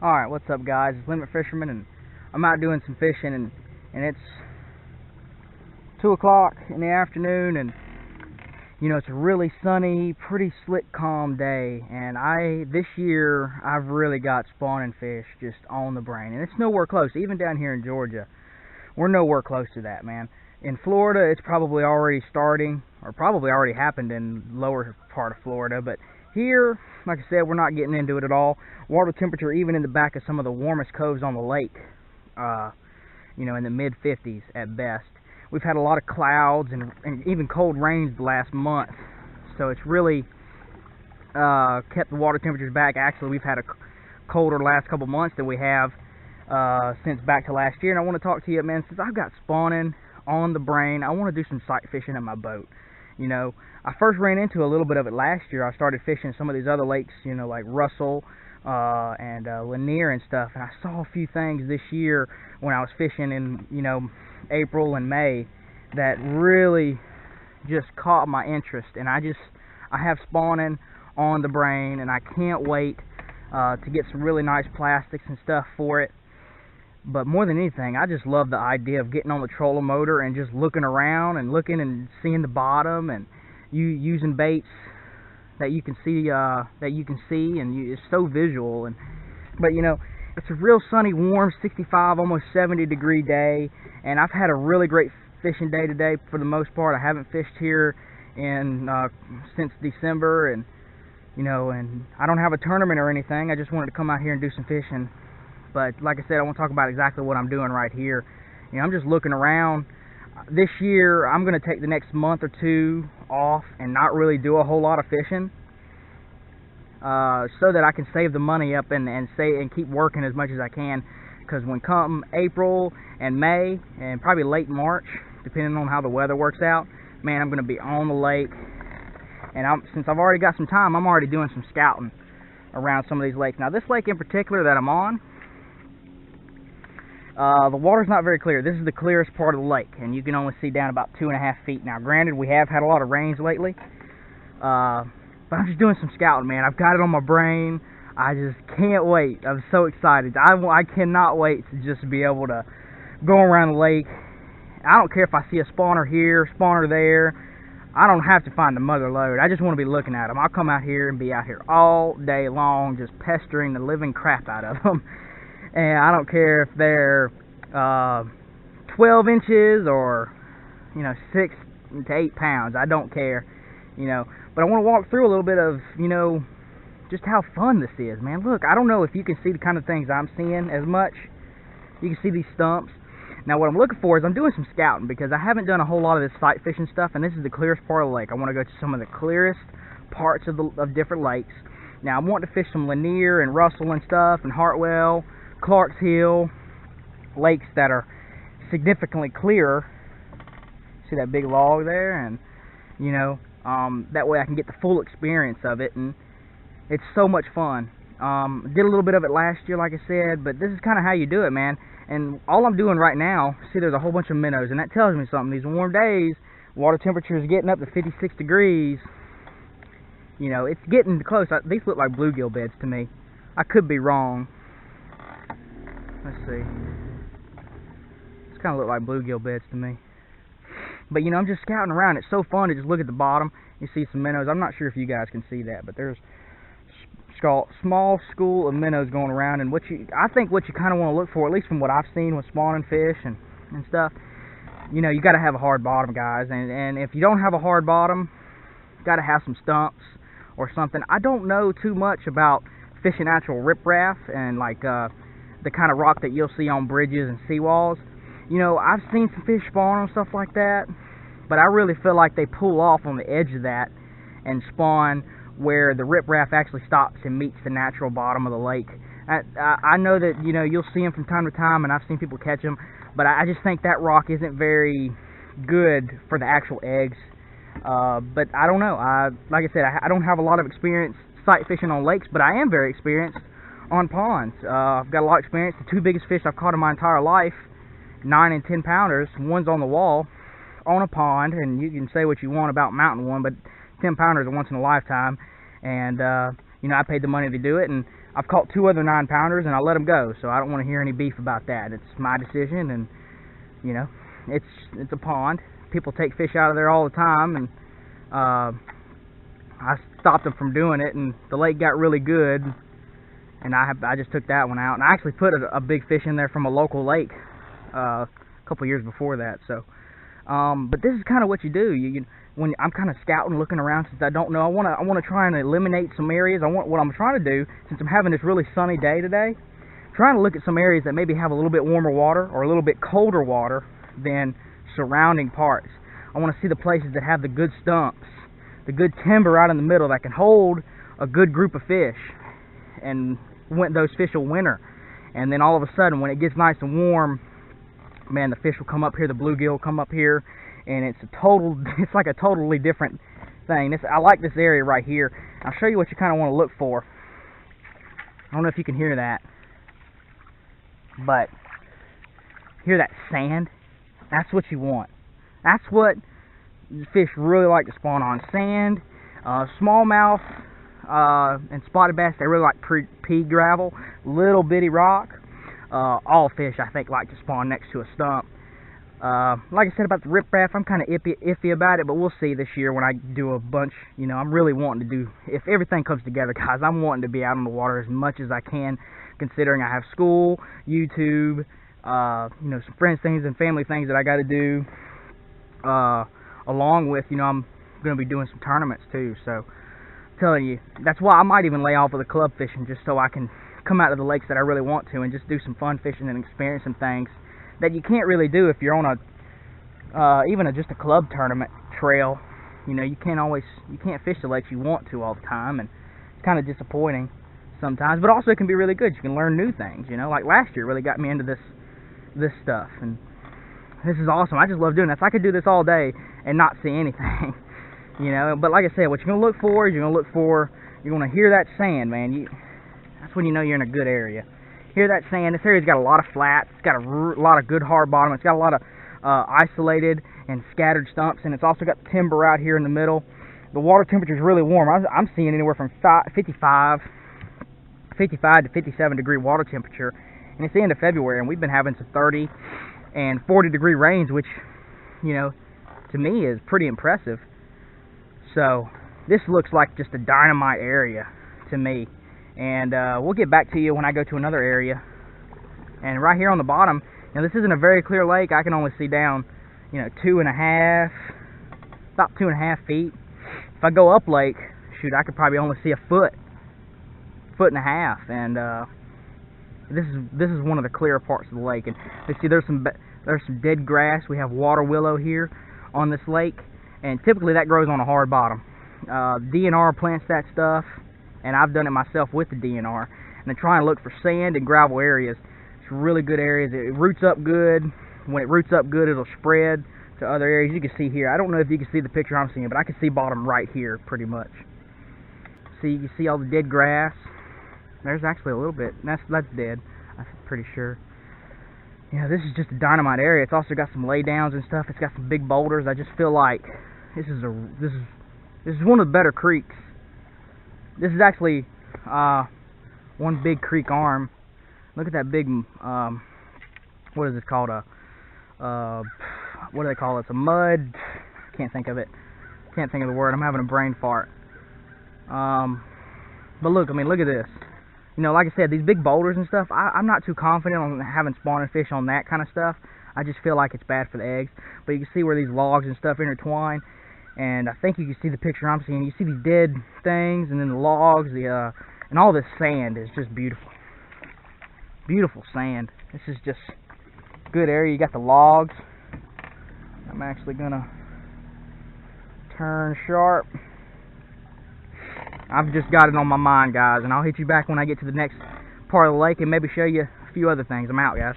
Alright, what's up guys? It's Limit Fisherman, and I'm out doing some fishing, and it's 2 o'clock in the afternoon, and you know, it's a really sunny, pretty slick, calm day, and this year I've really got spawning fish just on the brain, and it's nowhere close. Even down here in Georgia, we're nowhere close to that, man. In Florida, it's probably already starting, or probably already happened in lower part of Florida, but here, like I said, we're not getting into it at all. Water temperature, even in the back of some of the warmest coves on the lake, you know, in the mid-50s at best. We've had a lot of clouds and even cold rains the last month, so it's really kept the water temperatures back. Actually, we've had a colder last couple months than we have since back to last year. And I want to talk to you, man, since I've got spawning on the brain, I want to do some sight fishing in my boat. You know, I first ran into a little bit of it last year. I started fishing some of these other lakes, you know, like Russell and Lanier and stuff, and I saw a few things this year when I was fishing in, you know, April and May that really just caught my interest, and I have spawning on the brain, and I can't wait to get some really nice plastics and stuff for it. But more than anything, I just love the idea of getting on the trolling motor and just looking around and looking and seeing the bottom, and using baits that you can see, and it's so visual. But you know, it's a real sunny, warm, 65, almost 70-degree day, and I've had a really great fishing day today for the most part. I haven't fished here since December, and you know, and I don't have a tournament or anything. I just wanted to come out here and do some fishing. But like I said, I want to talk about exactly what I'm doing right here. You know, I'm just looking around. This year, I'm going to take the next month or two off and not really do a whole lot of fishing, so that I can save the money up and keep working as much as I can. Because when come April and May and probably late March, depending on how the weather works out, man, I'm going to be on the lake. And since I've already got some time, I'm already doing some scouting around some of these lakes. Now, this lake in particular that I'm on, the water's not very clear. This is the clearest part of the lake, and you can only see down about 2.5 feet. Now, granted, we have had a lot of rains lately, but I'm just doing some scouting, man. I've got it on my brain. I just can't wait. I'm so excited. I cannot wait to just be able to go around the lake. I don't care if I see a spawner here, spawner there. I don't have to find the mother lode. I just want to be looking at them. I'll come out here and be out here all day long, just pestering the living crap out of them. And I don't care if they're 12 inches or, you know, 6 to 8 pounds. I don't care, you know. But I want to walk through a little bit of, you know, just how fun this is, man. Look, I don't know if you can see the kind of things I'm seeing as much. You can see these stumps. Now, what I'm looking for is I'm doing some scouting, because I haven't done a whole lot of this sight fishing stuff, and this is the clearest part of the lake. I want to go to some of the clearest parts of different lakes. Now, I'm wanting to fish some Lanier and Russell and stuff, and Hartwell, Clark's Hill, lakes that are significantly clearer. See that big log there? And, you know, that way I can get the full experience of it, and it's so much fun. Did a little bit of it last year, like I said, but this is kind of how you do it, man. And all I'm doing right now, see, there's a whole bunch of minnows, and that tells me something. These warm days, water temperature is getting up to 56 degrees. You know, it's getting close. These look like bluegill beds to me. I could be wrong. Let's see. It's kind of look like bluegill beds to me. But, you know, I'm just scouting around. It's so fun to just look at the bottom. You see some minnows. I'm not sure if you guys can see that, but there's small school of minnows going around. And I think what you kind of want to look for, at least from what I've seen with spawning fish and stuff, you know, you got to have a hard bottom, guys. And if you don't have a hard bottom, you got to have some stumps or something. I don't know too much about fishing actual riprap and like the kind of rock that you'll see on bridges and seawalls. You know, I've seen some fish spawn on stuff like that, but I really feel like they pull off on the edge of that and spawn where the riprap actually stops and meets the natural bottom of the lake. I know that, you know, you'll see them from time to time, and I've seen people catch them, but I just think that rock isn't very good for the actual eggs. But I don't know. Like I said, I don't have a lot of experience sight fishing on lakes, but I am very experienced on ponds. I've got a lot of experience. The 2 biggest fish I've caught in my entire life, 9 and 10 pounders. One's on the wall on a pond, and you can say what you want about mountain one, but 10 pounders are once in a lifetime. And you know, I paid the money to do it, and I've caught 2 other 9-pounders and I let them go, so I don't want to hear any beef about that. It's my decision, and you know, it's a pond. People take fish out of there all the time, and I stopped them from doing it, and the lake got really good, and I just took that one out, and I actually put a big fish in there from a local lake a couple years before that. So, but this is kind of what you do. When I'm kind of scouting, looking around, since I don't know, I want to try and eliminate some areas. What I'm trying to do, since I'm having this really sunny day today, trying to look at some areas that maybe have a little bit warmer water or a little bit colder water than surrounding parts. I want to see the places that have the good stumps, the good timber out in the middle that can hold a good group of fish, and those fish will winter. And then all of a sudden, when it gets nice and warm, man, the fish will come up here, the bluegill will come up here, and it's like a totally different thing. I like this area right here. I'll show you what you kind of want to look for. I don't know if you can hear that, but hear that sand? That's what you want. That's what fish really like to spawn on. Sand, smallmouth, and spotted bass, they really like pea gravel, little bitty rock. All fish, I think, like to spawn next to a stump. Like I said about the riprap, I'm kind of iffy about it, but we'll see this year when I do a bunch. You know, I'm really wanting to do, if everything comes together, guys, I'm wanting to be out on the water as much as I can, considering I have school, YouTube, you know, some friends things and family things that I got to do, along with, you know, I'm going to be doing some tournaments too. So I'm telling you, that's why I might even lay off of the club fishing, just so I can come out to the lakes that I really want to and just do some fun fishing and experience some things that you can't really do if you're on a just a club tournament trail. You know, you can't fish the lakes you want to all the time, and it's kind of disappointing sometimes, but also it can be really good. You can learn new things, you know, like last year really got me into this stuff, and this is awesome. I just love doing this. I could do this all day and not see anything. You know, but like I said, what you're going to look for is you're going to hear that sand, man. That's when you know you're in a good area. Hear that sand. This area's got a lot of flats. It's got a lot of good hard bottom. It's got a lot of isolated and scattered stumps, and it's also got timber out here in the middle. The water temperature is really warm. I'm seeing anywhere from 55 to 57 degree water temperature, and it's the end of February, and we've been having some 30 and 40 degree rains, which, you know, to me is pretty impressive. So this looks like just a dynamite area to me. And we'll get back to you when I go to another area. And right here on the bottom, you know, this isn't a very clear lake. I can only see down, you know, about 2.5 feet. If I go up lake, shoot, I could probably only see a foot and a half. And this is one of the clearer parts of the lake. And you see, there's some dead grass. We have water willow here on this lake, and typically that grows on a hard bottom. DNR plants that stuff, and I've done it myself with the DNR. And then try and look for sand and gravel areas. It's really good areas. It roots up good. When it roots up good, it'll spread to other areas. You can see here. I don't know if you can see the picture I'm seeing, but I can see bottom right here pretty much. See, you can see all the dead grass. There's actually a little bit. That's dead, I'm pretty sure. Yeah, this is just a dynamite area. It's also got some laydowns and stuff. It's got some big boulders. I just feel like this is one of the better creeks. This is actually one big creek arm. Look at that big, what is this called? What do they call it? It's a mud. Can't think of it. Can't think of the word. I'm having a brain fart. But look, I mean, look at this. You know, like I said, these big boulders and stuff, I'm not too confident on having spawning fish on that kind of stuff. I just feel like it's bad for the eggs. But you can see where these logs and stuff intertwine. And I think you can see the picture I'm seeing. You see these dead things, and then the logs, and all this sand is just beautiful. Beautiful sand. This is just good area. You got the logs. I'm actually gonna turn sharp. I've just got it on my mind, guys, and I'll hit you back when I get to the next part of the lake and maybe show you a few other things. I'm out, guys.